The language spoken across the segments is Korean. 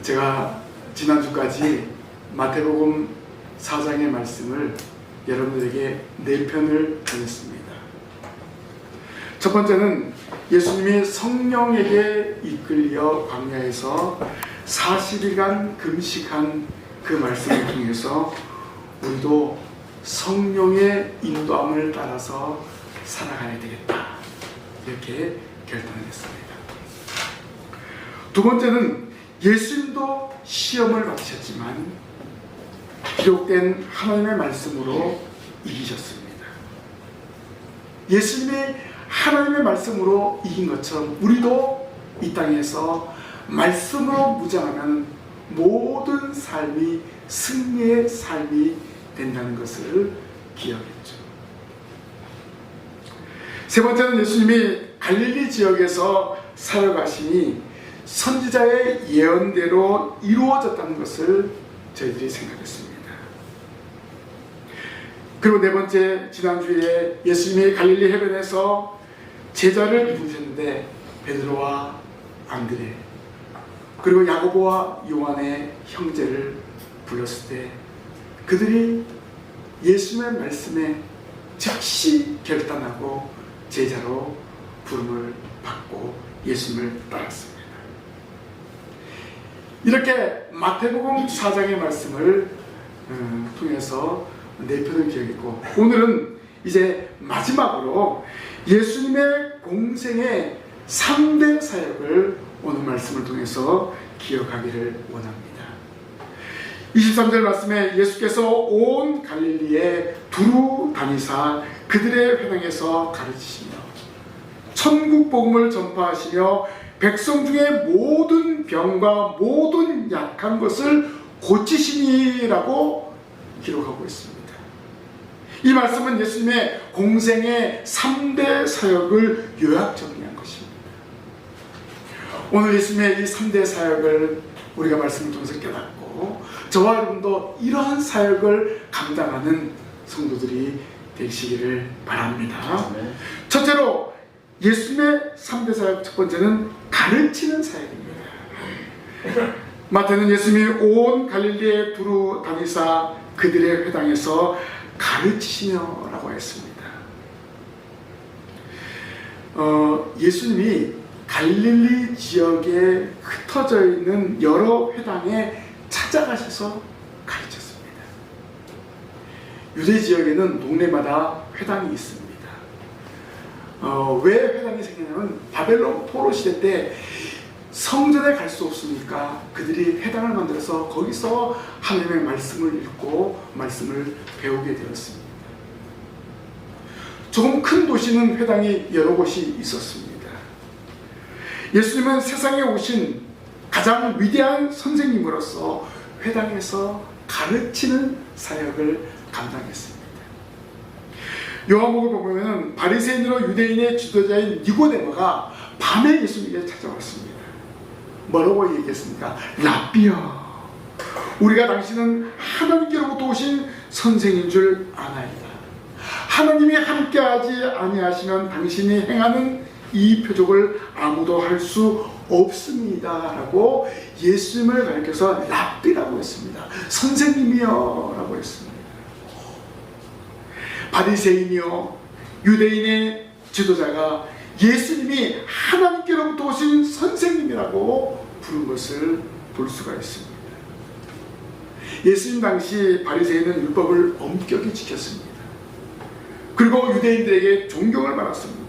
제가 지난주까지 마태복음 4장의 말씀을 여러분들에게 4편을 전했습니다. 첫 번째는 예수님이 성령에게 이끌려 광야에서 40일간 금식한 그 말씀을 통해서 우리도 성령의 인도함을 따라서 살아가야 되겠다, 이렇게 결단을 했습니다. 두 번째는 예수님도 시험을 받으셨지만 기록된 하나님의 말씀으로 이기셨습니다. 예수님이 하나님의 말씀으로 이긴 것처럼 우리도 이 땅에서 말씀으로 무장하면 모든 삶이 승리의 삶이 된다는 것을 기억했죠. 세 번째는 예수님이 갈릴리 지역에서 살아가시니 선지자의 예언대로 이루어졌다는 것을 저희들이 생각했습니다. 그리고 네 번째, 지난주에 예수님이 갈릴리 해변에서 제자를 이루셨는데 베드로와 안드레 그리고 야고보와 요한의 형제를 불렀을 때 그들이 예수님의 말씀에 즉시 결단하고 제자로 부름을 받고 예수님을 따랐습니다. 이렇게 마태복음 4장의 말씀을 통해서 4편을 기억했고, 오늘은 이제 마지막으로 예수님의 공생의 3대 사역을 오늘 말씀을 통해서 기억하기를 원합니다. 23절 말씀에 예수께서 온 갈릴리에 두루 다니사 그들의 회당에서 가르치시며 천국 복음을 전파하시며 백성 중에 모든 병과 모든 약한 것을 고치시니라고 기록하고 있습니다. 이 말씀은 예수님의 공생의 3대 사역을 요약 정리한 것입니다. 오늘 예수님의 이 3대 사역을 우리가 말씀을 통해서 깨닫고 저와 여러분도 이러한 사역을 감당하는 성도들이 되시기를 바랍니다. 첫째로 예수님의 3대 사역 첫 번째는 가르치는 사역입니다. 마태는 예수님이 온 갈릴리에 두루 다니사 그들의 회당에서 가르치시며 라고 했습니다. 예수님이 갈릴리 지역에 흩어져 있는 여러 회당에 찾아가셔서 가르쳤습니다. 유대 지역에는 동네마다 회당이 있습니다. 왜 회당이 생기냐면 바벨론 포로 시대 때 성전에 갈 수 없으니까 그들이 회당을 만들어서 거기서 하나님의 말씀을 읽고 말씀을 배우게 되었습니다. 조금 큰 도시는 회당이 여러 곳이 있었습니다. 예수님은 세상에 오신 가장 위대한 선생님으로서 회당에서 가르치는 사역을 감당했습니다. 요한복음을 보면 바리새인으로 유대인의 지도자인 니고데모가 밤에 예수님께 찾아왔습니다. 뭐라고 얘기했습니까? 랍비여, 우리가 당신은 하나님께로부터 오신 선생인 줄 아나이다. 하나님이 함께하지 아니하시면 당신이 행하는 이 표적을 아무도 할 수 없습니다 라고 예수님을 가리켜서 랍비라고 했습니다. 선생님이여 라고 했습니다. 바리새인이요 유대인의 지도자가 예수님이 하나님께로부터 오신 선생님이라고 부른 것을 볼 수가 있습니다. 예수님 당시 바리새인은 율법을 엄격히 지켰습니다. 그리고 유대인들에게 존경을 받았습니다.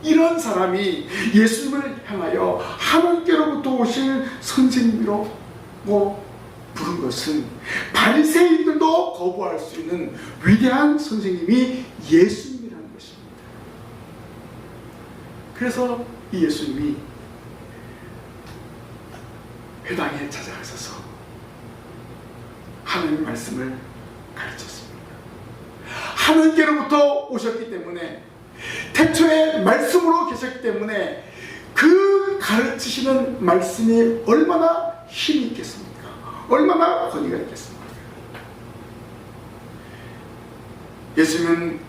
이런 사람이 예수님을 향하여 하나님께로부터 오신 선생님이라고 부른 것은 바리새인들도 거부할 수 있는 위대한 선생님이 예수님이라는 것입니다. 그래서 이 예수님이 회당에 찾아가셔서 하나님의 말씀을 가르쳤습니다. 하나님께로부터 오셨기 때문에 태초에 말씀으로 계셨기 때문에 그 가르치시는 말씀이 얼마나 힘이 있겠습니까? 얼마나 권위가 있겠습니까? 예수님은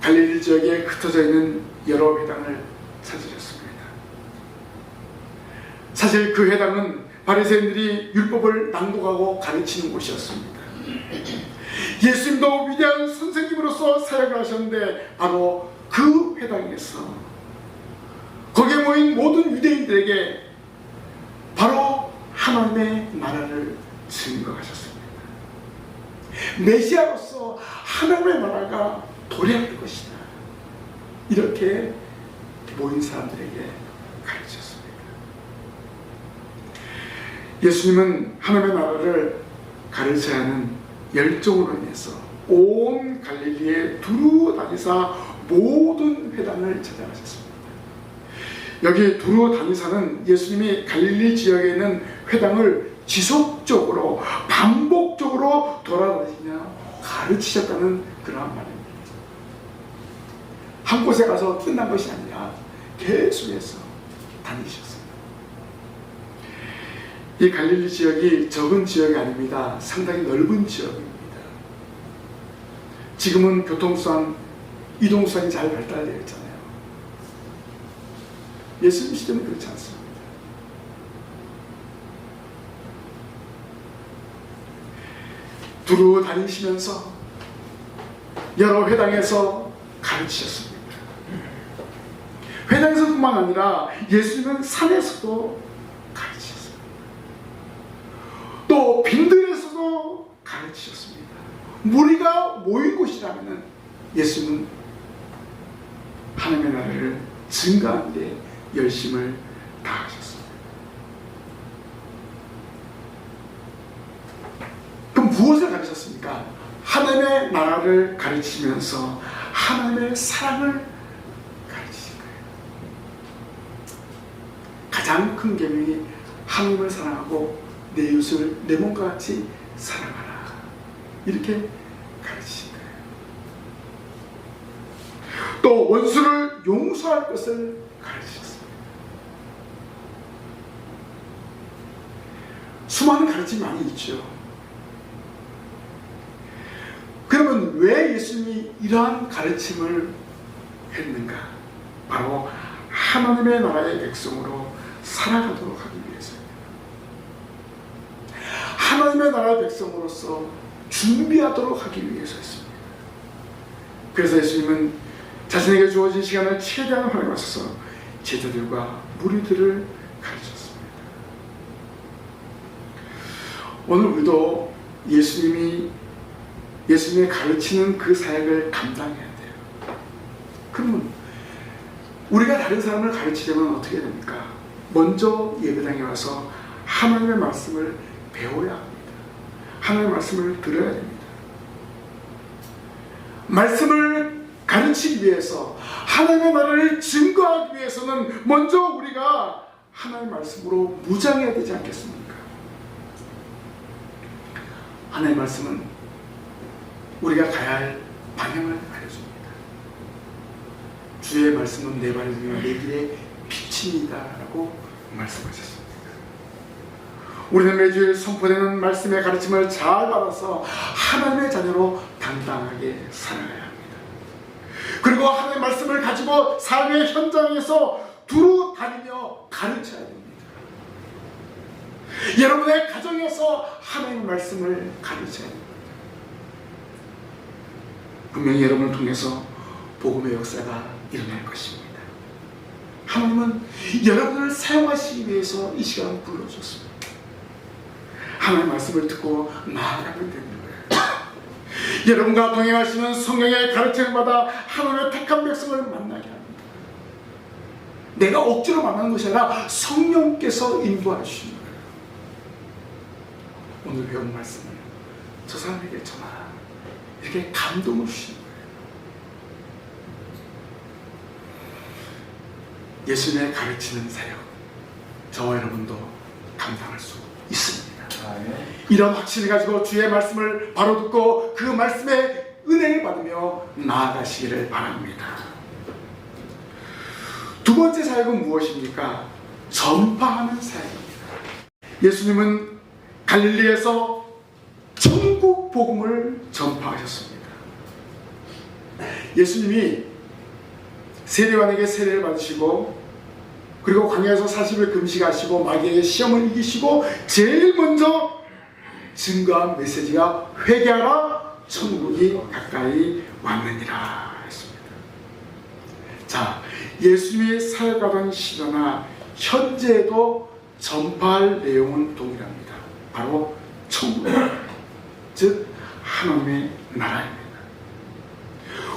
갈릴리 지역에 흩어져 있는 여러 회당을 찾으셨습니다. 사실 그 회당은 바리새인들이 율법을 낭독하고 가르치는 곳이었습니다. 예수님도 위대한 선생님으로서 사역을 하셨는데 바로 그 회당에서 거기에 모인 모든 유대인들에게 바로 하나님의 나라를 증거하셨습니다. 메시아로서 하나님의 나라가 도래할 것이다. 이렇게 모인 사람들에게 가르쳤습니다. 예수님은 하나님의 나라를 가르쳐야 하는 열정으로 인해서 온 갈릴리에 두루 다니사 모든 회당을 찾아가셨습니다. 여기 두루 다니사는 예수님이 갈릴리 지역에 있는 회당을 지속적으로 반복적으로 돌아다니며 가르치셨다는 그러한 말입니다. 한 곳에 가서 끝난 것이 아니라 계속해서 다니셨습니다. 이 갈릴리 지역이 적은 지역이 아닙니다. 상당히 넓은 지역입니다. 지금은 교통수단, 이동수단이 잘 발달되어 있잖아요. 예수님 시대는 그렇지 않습니다. 두루 다니시면서 여러 회당에서 가르치셨습니다. 회당에서뿐만 아니라 예수님은 산에서도 가르치셨습니다. 또 빈들에서도 가르치셨습니다. 무리가 모인 곳이라면 예수님은 하나님의 나라를 증거하는 데 열심을 다하셨습니다. 그럼 무엇을 가르쳤습니까? 하나님의 나라를 가르치면서 하나님의 사랑을 가르치신 거예요. 가장 큰 계명이 하나님을 사랑하고 내 이웃을 내 몸과 같이 사랑하라. 이렇게 가르치신 거예요. 또 원수를 용서할 것을 가르치셨습니다. 수많은 가르침이 많이 있죠. 그러면 왜 예수님이 이러한 가르침을 했는가? 바로 하나님의 나라의 백성으로 살아가도록 하기 위해서입니다. 하나님의 나라의 백성으로서 준비하도록 하기 위해서였습니다. 그래서 예수님은 자신에게 주어진 시간을 최대한 활용하셔서 제자들과 무리들을 가르쳤습니다. 오늘 우리도 예수님의 가르치는 그 사역을 감당해야 돼요. 그러면 우리가 다른 사람을 가르치려면 어떻게 됩니까? 먼저 예배당에 와서 하나님의 말씀을 배워야 합니다. 하나님의 말씀을 들어야 됩니다. 말씀을 가르치기 위해서, 하나님의 나라를 증거하기 위해서는 먼저 우리가 하나님의 말씀으로 무장해야 되지 않겠습니까? 하나님의 말씀은 우리가 가야 할 방향을 알려줍니다. 주의 말씀은 내 발에 들며 내 길에 빛입니다 라고 말씀하셨습니다. 우리는 매주일 선포되는 말씀의 가르침을 잘 받아서 하나님의 자녀로 당당하게 살아가야 합니다. 그리고 하나님의 말씀을 가지고 삶의 현장에서 두루 다니며 가르쳐야 됩니다. 여러분의 가정에서 하나님의 말씀을 가르쳐야 됩니다. 분명히 여러분을 통해서 복음의 역사가 일어날 것입니다. 하나님은 여러분을 사용하시기 위해서 이 시간을 불러주셨습니다. 하나님의 말씀을 듣고 나아가면 되는 거예요. 여러분과 동행하시는 성령의 가르침을 받아 하나님의 택한 백성을 만나게 합니다. 내가 억지로 만나는 것이 아니라 성령께서 인도하시는 거예요. 오늘 배운 말씀을 저 사람에게 전하라. 이렇게 감동을 주시는 거예요. 예수님의 가르치는 사역, 저와 여러분도 감당할 수 있습니다. 이런 확신을 가지고 주의 말씀을 바로 듣고 그 말씀의 은혜를 받으며 나아가시기를 바랍니다. 두 번째 사역은 무엇입니까? 전파하는 사역입니다. 예수님은 갈릴리에서 천국 복음을 전파하셨습니다. 예수님이 세례요한에게 세례를 받으시고 그리고 광야에서 40일 금식하시고 마귀에게 시험을 이기시고 제일 먼저 증거한 메시지가 회개하라, 천국이 가까이 왔느니라 했습니다. 자, 예수님이 사역하던 시대나 현재에도 전파할 내용은 동일합니다. 바로 천국, 즉 하나님의 나라입니다.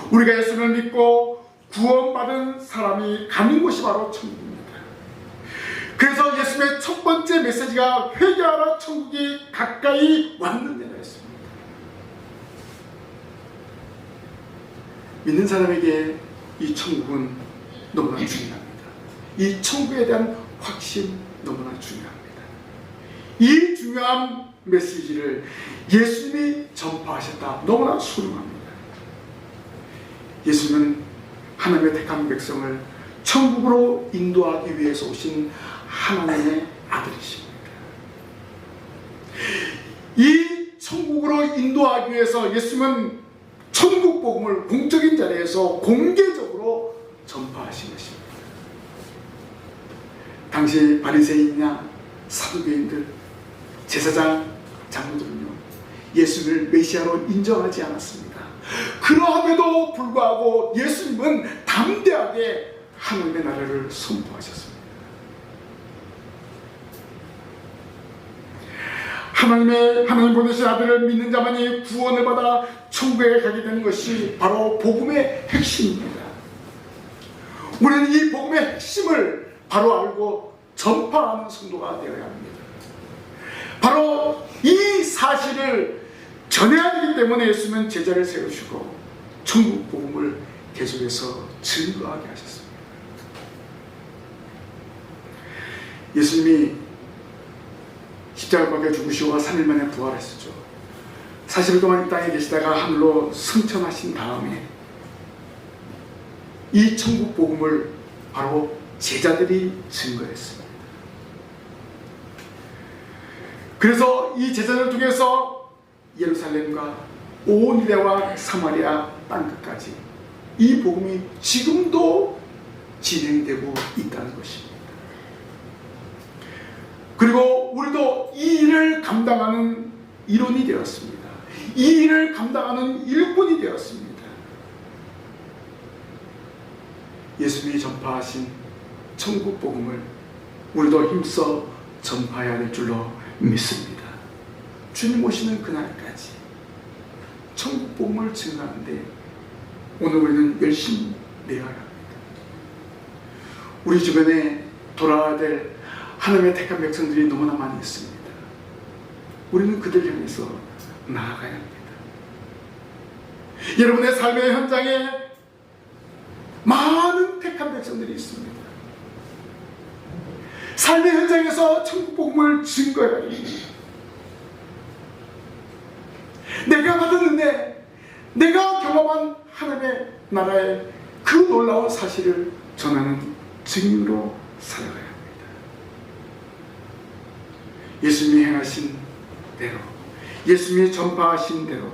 우리가 예수를 믿고 구원받은 사람이 가는 곳이 바로 천국입니다. 그래서 예수님의 첫 번째 메시지가 회개하라, 천국이 가까이 왔느니라 했습니다. 믿는 사람에게 이 천국은 너무나 중요합니다. 이 천국에 대한 확신 너무나 중요합니다. 이 중요한 메시지를 예수님이 전파하셨다. 너무나 소중합니다. 예수님은 하나님의 택한 백성을 천국으로 인도하기 위해서 오신 하나님의 아들이십니다. 이 천국으로 인도하기 위해서 예수님은 천국 복음을 공적인 자리에서 공개적으로 전파하신 것입니다. 당시 바리새인이나 사두개인들, 제사장 장로들은요, 예수를 메시아로 인정하지 않았습니다. 그러함에도 불구하고 예수님은 담대하게 하나님의 나라를 선포하셨습니다. 하나님 보내신 아들을 믿는 자만이 구원을 받아 천국에 가게 되는 것이 바로 복음의 핵심입니다. 우리는 이 복음의 핵심을 바로 알고 전파하는 성도가 되어야 합니다. 바로 이 사실을 전해야 되기 때문에 예수님은 제자를 세우시고 천국 복음을 계속해서 증거하게 하셨습니다. 예수님이 십자가 박혀 죽으시고 3일 만에 부활했었죠. 40일 동안 이 땅에 계시다가 하늘로 승천하신 다음에 이 천국 복음을 바로 제자들이 증거했습니다. 그래서 이 제자들을 통해서 예루살렘과 온 유대와 사마리아 땅끝까지 이 복음이 지금도 진행되고 있다는 것입니다. 그리고 우리도 이 일을 감당하는 일원이 되었습니다. 이 일을 감당하는 일꾼이 되었습니다. 예수님이 전파하신 천국 복음을 우리도 힘써 전파해야 될 줄로 믿습니다. 주님 오시는 그날까지 천국 복음을 증거하는데 오늘 우리는 열심히 내어야 합니다. 우리 주변에 돌아와야 될 하나님의 택한 백성들이 너무나 많이 있습니다. 우리는 그들을 향해서 나아가야 합니다. 여러분의 삶의 현장에 많은 택한 백성들이 있습니다. 삶의 현장에서 천국 복음을 증거해야 됩니다. 내가 받은 은혜, 내가 경험한 하나님의 나라의 그 놀라운 사실을 전하는 증인으로 살아가야 합니다. 예수님이 행하신 대로, 예수님이 전파하신 대로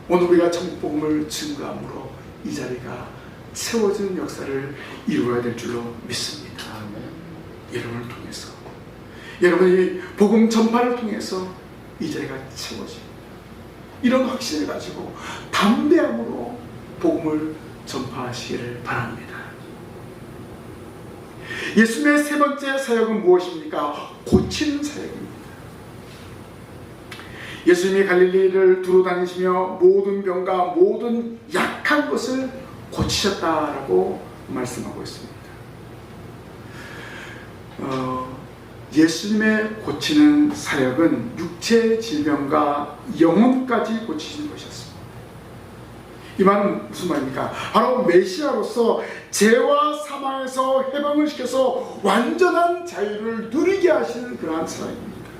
오늘 우리가 천국 복음을 증거함으로 이 자리가 채워지는 역사를 이루어야 될 줄로 믿습니다. 여러분을 통해서, 여러분이 복음 전파를 통해서 이 자리가 채워집니다. 이런 확신을 가지고 담대함으로 복음을 전파하시기를 바랍니다. 예수님의 세 번째 사역은 무엇입니까? 고치는 사역입니다. 예수님이 갈릴리를 두루 다니시며 모든 병과 모든 약한 것을 고치셨다라고 말씀하고 있습니다. 예수님의 고치는 사역은 육체 질병과 영혼까지 고치시는 것이었습니다. 이 말은 무슨 말입니까? 바로 메시아로서 죄와 사망에서 해방을 시켜서 완전한 자유를 누리게 하시는 그러한 사역입니다.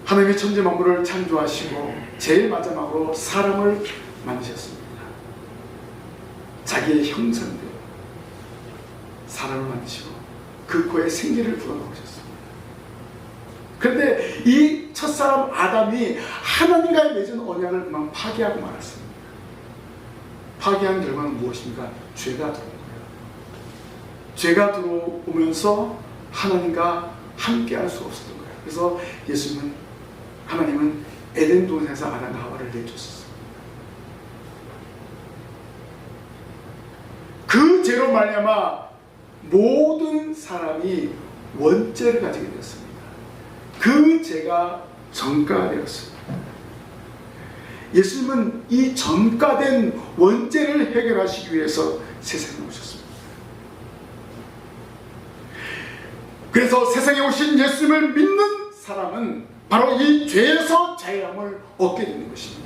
하나님의 천지 만물을 창조하시고 제일 마지막으로 사람을 만드셨습니다. 자기의 형상대로 사람을 만드시고 그 코에 생기를 불어넣으셨습니다. 그런데 이 첫사람 아담이 하나님과의 맺은 언약을 그만 파기하고 말았습니다. 파괴한 결과는 무엇입니까? 죄가 들어온 거예요. 죄가 들어오면서 하나님과 함께할 수 없었던 거예요. 그래서 하나님은 에덴 동산에서 아담과 하와를 내쫓았어요. 그 죄로 말미암아 모든 사람이 원죄를 가지게 되었습니다. 그 죄가 전가되었습니다. 예수님은 이 전가된 원죄를 해결하시기 위해서 세상에 오셨습니다. 그래서 세상에 오신 예수님을 믿는 사람은 바로 이 죄에서 자유함을 얻게 되는 것입니다.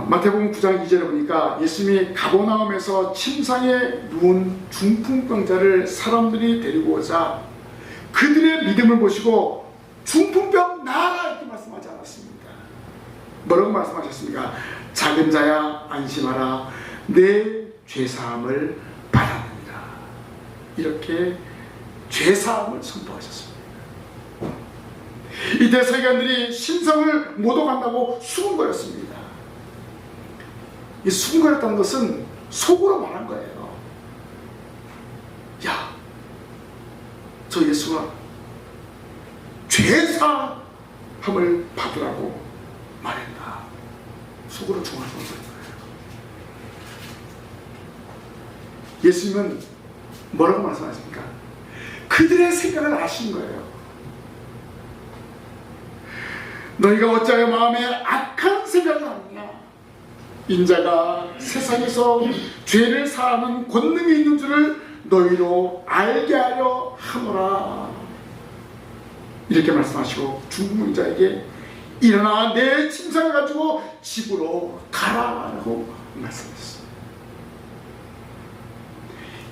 마태복음 9장 2절에 보니까 예수님이 가버나움에서 침상에 누운 중풍병자를 사람들이 데리고 오자 그들의 믿음을 보시고 중풍병 나아라 이렇게 말씀하지 않았습니다. 뭐라고 말씀하셨습니까? 작은 자야 안심하라 내 죄사함을 받았느니라. 이렇게 죄사함을 선포하셨습니다. 이때 서기관들이 신성을 모독한다고 수군거렸습니다. 이 수군거렸다는 것은 속으로 말한 거예요. 야, 저 예수가 죄사함을 받으라고 말했다. 속으로 중얼중얼 거린 거예요. 예수님은 뭐라고 말씀하십니까? 그들의 생각을 아신 거예요. 너희가 어찌하여 마음에 악한 생각을 하느냐? 인자가 세상에서 죄를 사하는 권능이 있는 줄을 너희로 알게 하려 하노라. 이렇게 말씀하시고 중풍자에게 일어나 내 침상을 가지고 집으로 가라라고 말씀하셨어요.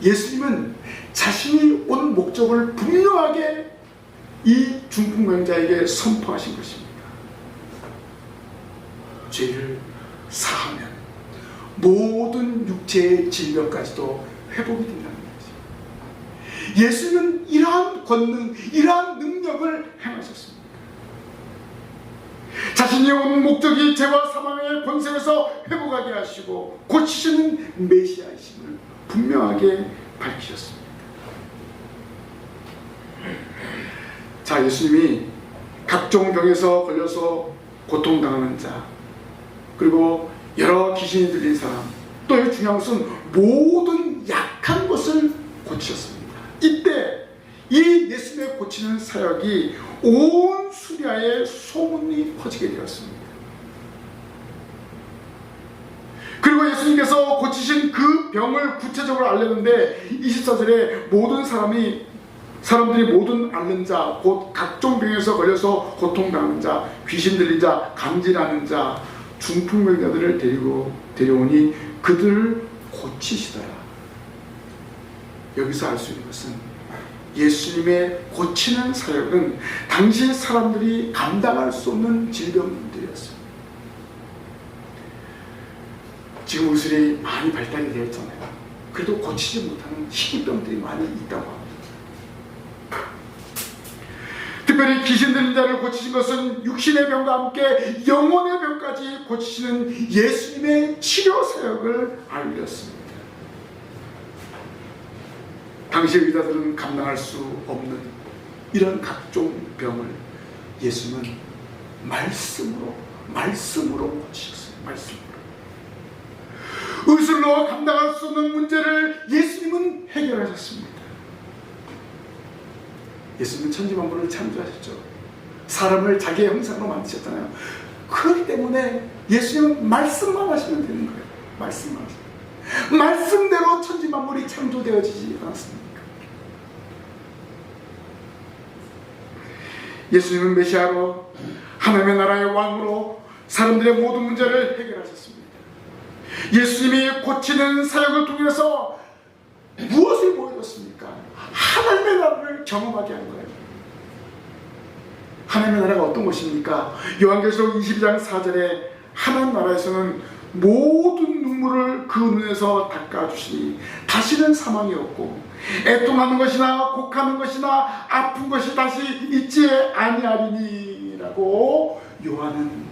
예수님은 자신이 온 목적을 분명하게 이 중풍병자에게 선포하신 것입니다. 죄를 사하면 모든 육체의 질병까지도 회복이 된다는 거죠. 예수님은 이러한 권능, 이러한 능력을 행하셨습니다. 자신이 온 목적이 죄와 사망의 권세에서 회복하게 하시고 고치시는 메시아이심을 분명하게 밝히셨습니다. 자, 예수님이 각종 병에서 걸려서 고통당하는 자, 그리고 여러 귀신이 들린 사람, 또 중요한 것은 모든 약한 것을 고치셨습니다. 이때 이 예수님의 고치는 사역이 온 수리아에 소문이 퍼지게 되었습니다. 그리고 예수님께서 고치신 그 병을 구체적으로 알렸는데 24절에 모든 사람들이 모든 앓는 자, 곧 각종 병에서 걸려서 고통당하는 자, 귀신 들린 자, 감질하는 자, 중풍병자들을 데려오니 그들을 고치시더라. 여기서 알 수 있는 것은 예수님의 고치는 사역은 당시 사람들이 감당할 수 없는 질병들이었습니다. 지금 의술이 많이 발달이 되었잖아요. 그래도 고치지 못하는 희귀병들이 많이 있다고 합니다. 특별히 귀신 들린 자를 고치신 것은 육신의 병과 함께 영혼의 병까지 고치시는 예수님의 치료 사역을 알렸습니다. 당시 의사들은 감당할 수 없는 이런 각종 병을 예수님은 말씀으로 고치셨어요. 말씀으로. 의술로 감당할 수 없는 문제를 예수님은 해결하셨습니다. 예수님은 천지만물을 창조하셨죠. 사람을 자기의 형상으로 만드셨잖아요. 그렇기 때문에 예수님은 말씀만 하시면 되는 거예요. 말씀만 하시면. 말씀대로 천지만물이 창조되어지지 않았습니까? 예수님은 메시아로 하나님의 나라의 왕으로 사람들의 모든 문제를 해결하셨습니다. 예수님이 고치는 사역을 통해서 무엇을 보여줬습니까? 하나님의 나라를 경험하게 한 거예요. 하나님의 나라가 어떤 것입니까? 요한계시록 22장 4절에 하나님 나라에서는 모든 눈물을 그 눈에서 닦아주시니 다시는 사망이 없고 애통하는 것이나 곡하는 것이나 아픈 것이 다시 있지 아니하리니 라고 요한은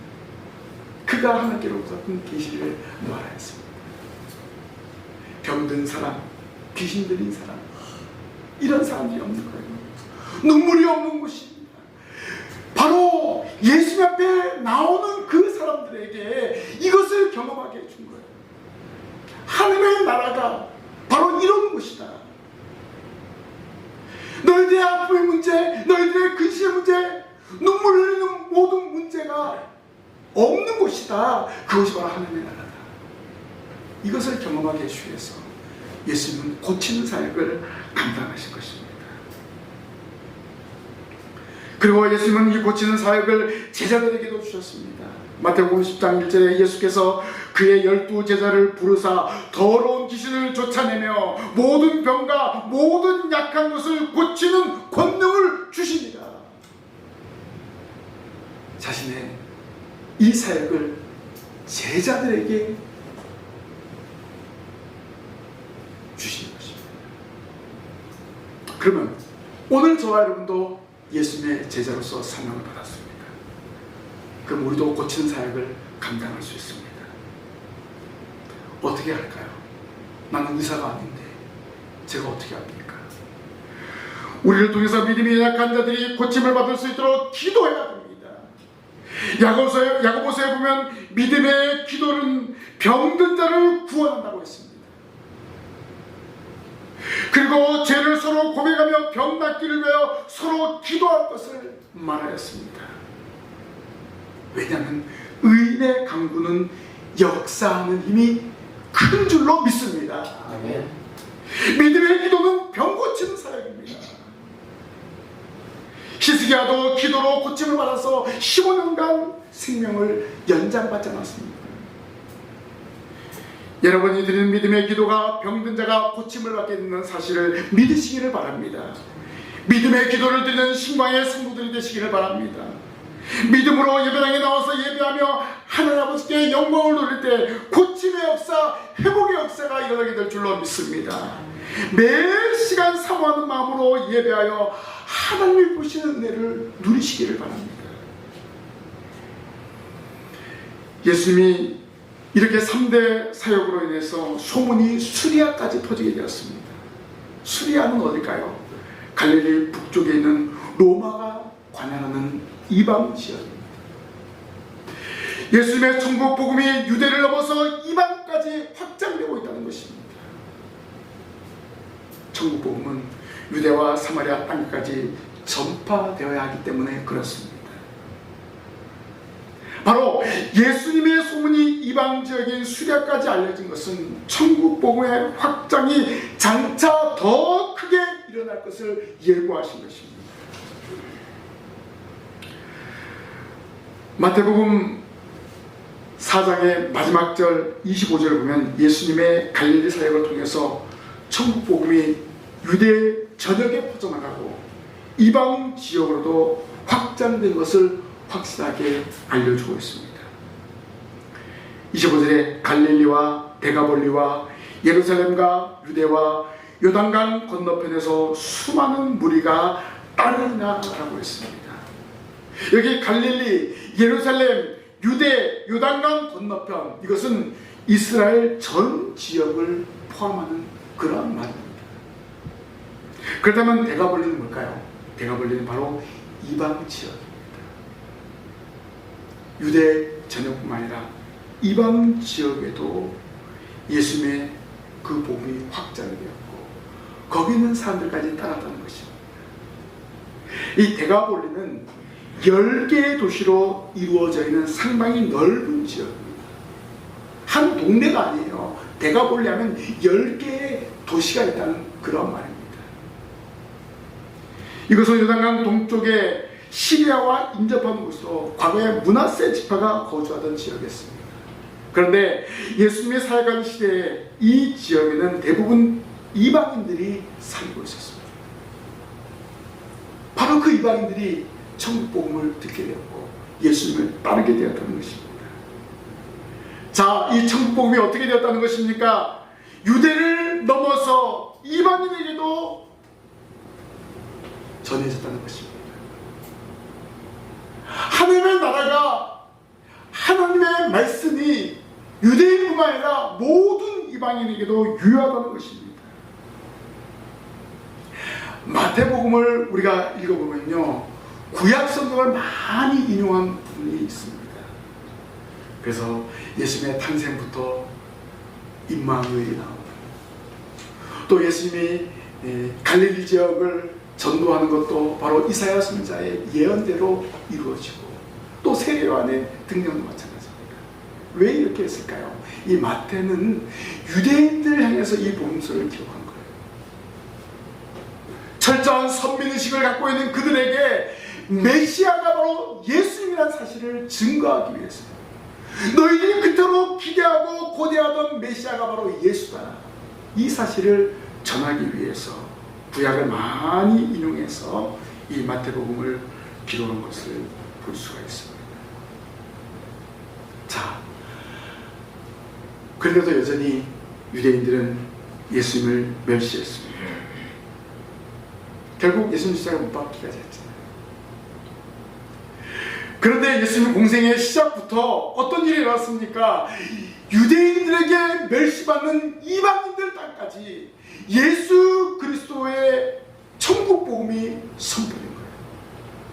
그 그가 하나님께로부터 받은 계시를 말하라 했습니다. 병든 사람, 귀신 들린 사람, 이런 사람들이 없는 거예요. 눈물이 없는 곳입니다. 바로 예수 앞에 나오는 그 사람들에게 이것을 경험하게 해준 거예요. 하나님의 나라가 바로 이런 곳이다. 너희들의 아픔의 문제, 너희들의 근심의 문제, 눈물 흘리는 모든 문제가 없는 곳이다. 그것이 바로 하나님의 나라다. 이것을 경험하게 해주기 위해서 예수님은 고치는 사역을 감당하실 것입니다. 그리고 예수님은 이 고치는 사역을 제자들에게도 주셨습니다. 마태복음 10장 1절에 예수께서 그의 12 제자를 부르사 더러운 귀신을 쫓아내며 모든 병과 모든 약한 것을 고치는 권능을 주십니다. 자신의 이 사역을 제자들에게 주시는 것입니다. 그러면 오늘 저와 여러분도 예수님의 제자로서 사명을 받았습니다. 그럼 우리도 고치는 사역을 감당할 수 있습니다. 어떻게 할까요? 나는 의사가 아닌데 제가 어떻게 합니까? 우리를 통해서 믿음이 약한 자들이 고침을 받을 수 있도록 기도해야 됩니다. 야고보서에 보면 믿음의 기도는 병든 자를 구원한다고 했습니다. 그리고 죄를 서로 고백하며 병 낫기를 위하여 서로 기도할 것을 말하였습니다. 왜냐하면 의인의 강구는 역사하는 힘이 큰 줄로 믿습니다. 아멘. 믿음의 기도는 병 고치는 사역입니다. 히스기야도 기도로 고침을 받아서 15년간 생명을 연장받지 않았습니다. 여러분이 드리는 믿음의 기도가 병든 자가 고침을 받게 되는 사실을 믿으시기를 바랍니다. 믿음의 기도를 드리는 신방의 성도들이 되시기를 바랍니다. 믿음으로 예배당에 나와서 예배하며 하나님 아버지께 영광을 돌릴 때 고침의 역사, 회복의 역사가 일어나게 될 줄로 믿습니다. 매 시간 사모하는 마음으로 예배하여 하나님이 보시는 은혜를 누리시기를 바랍니다. 예수님이 이렇게 3대 사역으로 인해서 소문이 수리아까지 퍼지게 되었습니다. 수리아는 어딜까요? 갈릴리 북쪽에 있는 로마가 관할하는 이방 지역입니다. 예수님의 천국 복음이 유대를 넘어서 이방까지 확장되고 있다는 것입니다. 천국 복음은 유대와 사마리아 땅까지 전파되어야 하기 때문에 그렇습니다. 바로 예수님의 소문이 이방 지역인 수리아까지 알려진 것은 천국 복음의 확장이 장차 더 크게 일어날 것을 예고하신 것입니다. 마태복음 4장의 마지막 절 25절을 보면 예수님의 갈릴리 사역을 통해서 천국 복음이 유대 전역에 퍼져나가고 이방 지역으로도 확장된 것을 확실하게 알려주고 있습니다. 25절에 갈릴리와 데가볼리와 예루살렘과 유대와 요단강 건너편에서 수많은 무리가 따르니라 라고 했습니다. 여기 갈릴리, 예루살렘, 유대, 요단강 건너편, 이것은 이스라엘 전 지역을 포함하는 그러한 말입니다. 그렇다면 데가볼리는 뭘까요? 데가볼리는 바로 이방 지역입니다. 유대 전역뿐만 아니라 이방 지역에도 예수님의 그 복음이 확장이 되었고 거기 있는 사람들까지 따랐다는 것입니다. 이 데가볼리는 10개의 도시로 이루어져 있는 상당히 넓은 지역입니다. 한 동네가 아니에요. 데가볼리 하면 10개의 도시가 있다는 그런 말입니다. 이것은 요단강 동쪽에 시리아와 인접한 곳으로 과거에 므낫세 지파가 거주하던 지역이었습니다. 그런데 예수님의 사역하는 시대에 이 지역에는 대부분 이방인들이 살고 있었습니다. 바로 그 이방인들이 천국 복음을 듣게 되었고 예수님을 따르게 되었다는 것입니다. 자, 이 천국 복음이 어떻게 되었다는 것입니까? 유대를 넘어서 이방인에게도 전해졌다는 것입니다. 하나님의 나라가 하나님의 말씀 유대인뿐만 아니라 모든 이방인에게도 유효하다는 것입니다. 마태복음을 우리가 읽어보면요, 구약 성경을 많이 인용한 부분이 있습니다. 그래서 예수님의 탄생부터 임마누엘이 나오고, 또 예수님이 갈릴리 지역을 전도하는 것도 바로 이사야 선지자의 예언대로 이루어지고, 또 세례요한의 등령도 마찬가지입니다. 왜 이렇게 했을까요? 이 마태는 유대인들 향해서 이 복음서를 기록한 거예요. 철저한 선민의식을 갖고 있는 그들에게 메시아가 바로 예수님이라는 사실을 증거하기 위해서, 너희들이 그토록 기대하고 고대하던 메시아가 바로 예수다, 이 사실을 전하기 위해서 구약을 많이 인용해서 이 마태복음을 기록한 것을 볼 수가 있습니다. 자, 그런데도 여전히 유대인들은 예수님을 멸시했습니다. 결국 예수님 십자가에 못 박히기까지 했잖아요. 그런데 예수님 공생의 시작부터 어떤 일이 일어났습니까? 유대인들에게 멸시받는 이방인들 땅까지 예수 그리스도의 천국 복음이 선포된 거예요.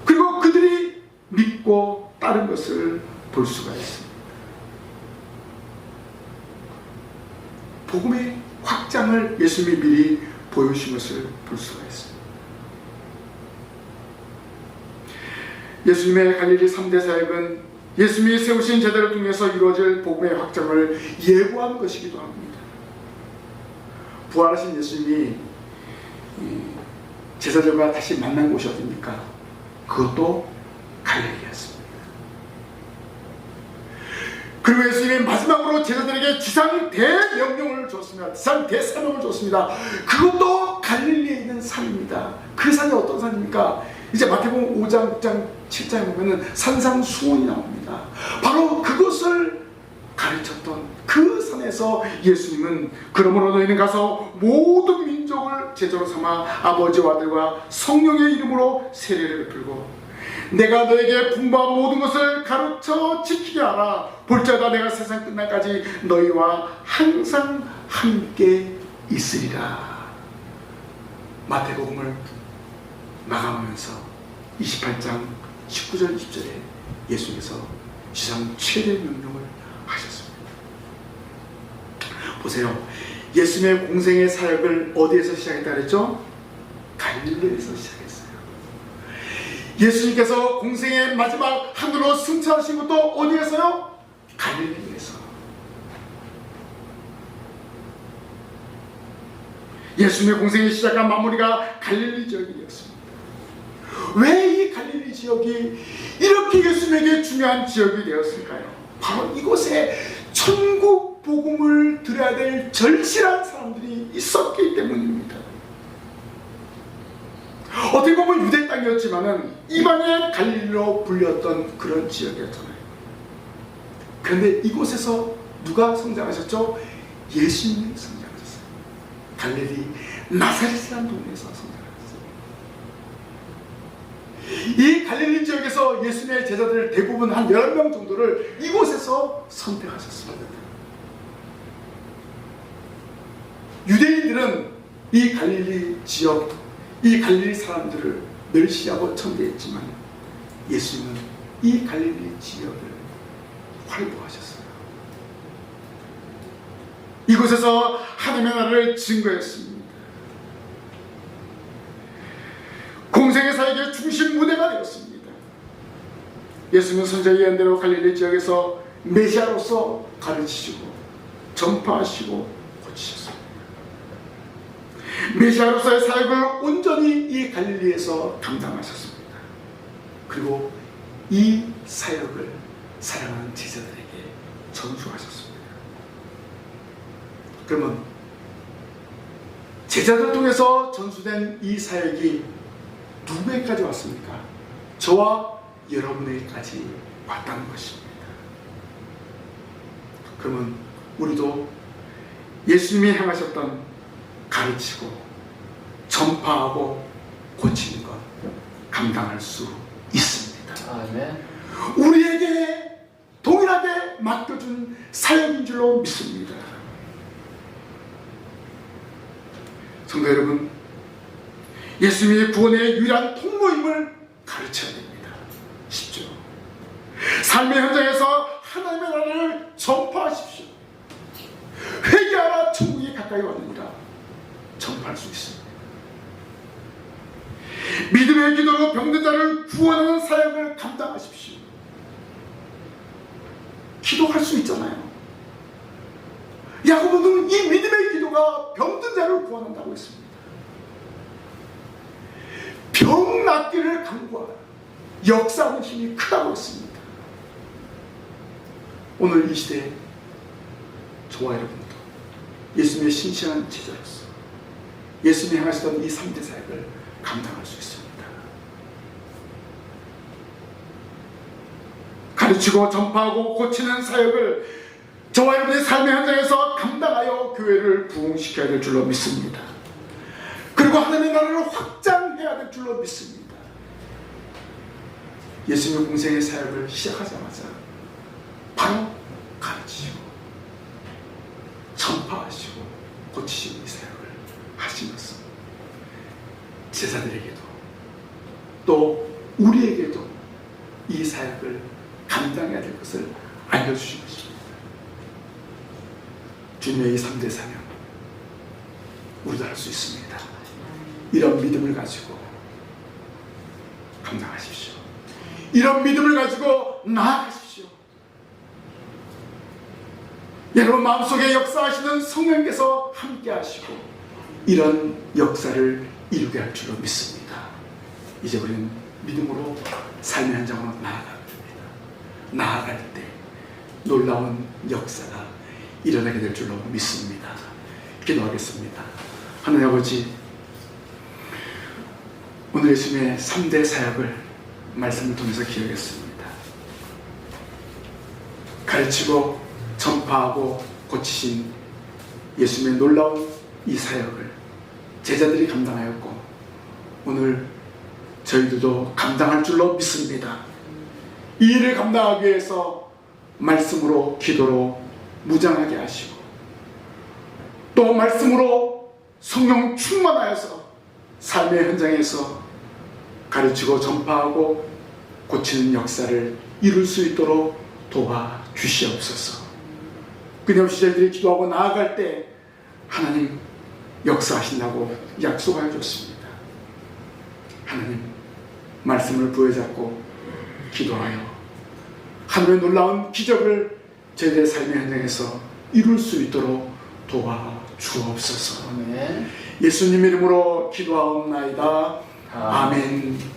그리고 그들이 믿고 따른 것을 볼 수가 있습니다. 복음의 확장을 예수님이 미리 보여주신 것을 볼 수가 있습니다. 예수님의 갈릴리 3대 사역은 예수님이 세우신 제자를 통해서 이루어질 복음의 확장을 예고하는 것이기도 합니다. 부활하신 예수님이 제자들과 다시 만난 곳이 어디입니까? 그것도 갈릴리였습니다. 그리고 예수님이 마지막으로 제자들에게 지상 대명령을 줬습니다. 지상 대사명을 줬습니다. 그것도 갈릴리에 있는 산입니다. 그 산이 어떤 산입니까? 이제 마태복음 5장, 6장, 7장에 보면 산상수훈이 나옵니다. 바로 그것을 가르쳤던 그 산에서 예수님은 그러므로 너희는 가서 모든 민족을 제자로 삼아 아버지와 아들과 성령의 이름으로 세례를 베풀고 내가 너에게 분부한 모든 것을 가르쳐 지키게 하라. 볼지어다 내가 세상 끝날까지 너희와 항상 함께 있으리라. 마태복음을 마감하면서 28장 19절 20절에 예수님께서 지상 최대 명령을 하셨습니다. 보세요. 예수님의 공생의 사역을 어디에서 시작했다 그랬죠? 갈릴리에서 시작했어요. 예수님께서 공생의 마지막 하늘로 승천하신 것도 어디에서요? 갈릴리에서. 예수님의 공생이 시작한 마무리가 갈릴리 지역이었습니다. 왜 이 갈릴리 지역이 이렇게 예수님에게 중요한 지역이 되었을까요? 바로 이곳에 천국 복음을 들어야 될 절실한 사람들이 있었기 때문입니다. 어떻게 보면 유대 땅이었지만은 이방의 갈릴리로 불렸던 그런 지역이었잖아요. 그런데 이곳에서 누가 성장하셨죠? 예수님이 성장하셨어요. 갈릴리 나사렛이라는 동네에서 성장하셨어요. 이 갈릴리 지역에서 예수님의 제자들 대부분 한 10명 정도를 이곳에서 선택하셨습니다. 유대인들은 이 갈릴리 지역, 이 갈릴리 사람들을 멸시하고 천대했지만 예수님은 이 갈릴리 지역을 활보하셨어요. 이곳에서 하나님의 나라를 증거했습니다. 공생의 사역의 중심 무대가 되었습니다. 예수님은 선지자 예언대로 갈릴리 지역에서 메시아로서 가르치시고 전파하시고 고치셨습니다. 메시아로서의 사역을 온전히 이 갈릴리에서 감당하셨습니다. 그리고 이 사역을 사랑하는 제자들에게 전수하셨습니다. 그러면 제자들 통해서 전수된 이 사역이 누구에게까지 왔습니까? 저와 여러분에게까지 왔다는 것입니다. 그러면 우리도 예수님이 행하셨던 가르치고 전파하고 고치는 것 감당할 수 있습니다. 아멘. 우리에게 동일하게 맡겨준 사역인 줄로 믿습니다. 성도 여러분, 예수님의 구원의 유일한 통로임을 가르쳐야 됩니다. 쉽죠? 삶의 현장에서 하나님의 나라를 전파하십시오. 회개하라, 천국이 가까이 왔느니라 전파할 수 있습니다. 믿음의 기도로 병든 자를 구원하는 사역을 감당하십시오. 기도할 수 있잖아요. 야고보는 이 믿음의 기도가 병든 자를 구원한다고 했습니다. 병 낫기를 간구하라. 역사하는 힘이 크다고 했습니다. 오늘 이 시대에 저와 여러분도 예수님의 신실한 제자로서 예수님이 행하시던 이 3대 사역을 감당할 수 있습니다. 가르치고 전파하고 고치는 사역을 저와 여러분의 삶의 현장에서 감당하여 교회를 부흥시켜야 될 줄로 믿습니다. 그리고 하나님의 나라를 확장해야 될 줄로 믿습니다. 예수님의 공생의 사역을 시작하자마자 바로 가르치시고 전파하시고 고치시는 이 사역을 하시면서 제자들에게도 또 우리에게도 이 사역을 감당해야 될 것을 알려주신 것입니다. 주님의 이 3대 사역 우리도 할 수 있습니다. 이런 믿음을 가지고 감당하십시오. 이런 믿음을 가지고 나아가십시오. 여러분 마음속에 역사하시는 성령께서 함께 하시고 이런 역사를 이루게 할 줄로 믿습니다. 이제 우리는 믿음으로 삶의 현장으로 나아갑니다. 나아갈 때 놀라운 역사가 일어나게 될 줄로 믿습니다. 기도하겠습니다. 하나님 아버지, 오늘 예수님의 3대 사역을 말씀을 통해서 기억했습니다. 가르치고 전파하고 고치신 예수님의 놀라운 이 사역을 제자들이 감당하였고 오늘 저희들도 감당할 줄로 믿습니다. 이 일을 감당하기 위해서 말씀으로 기도로 무장하게 하시고 또 말씀으로 성령 충만하여서 삶의 현장에서 가르치고 전파하고 고치는 역사를 이룰 수 있도록 도와주시옵소서. 끊임없이 저희들이 기도하고 나아갈 때 하나님 역사하신다고 약속하여 줬습니다. 하나님 말씀을 부여잡고 기도하여 하늘의 놀라운 기적을 저희들의 삶의 현장에서 이룰 수 있도록 도와주옵소서. 아멘. 예수님 이름으로 기도하옵나이다. 아멘.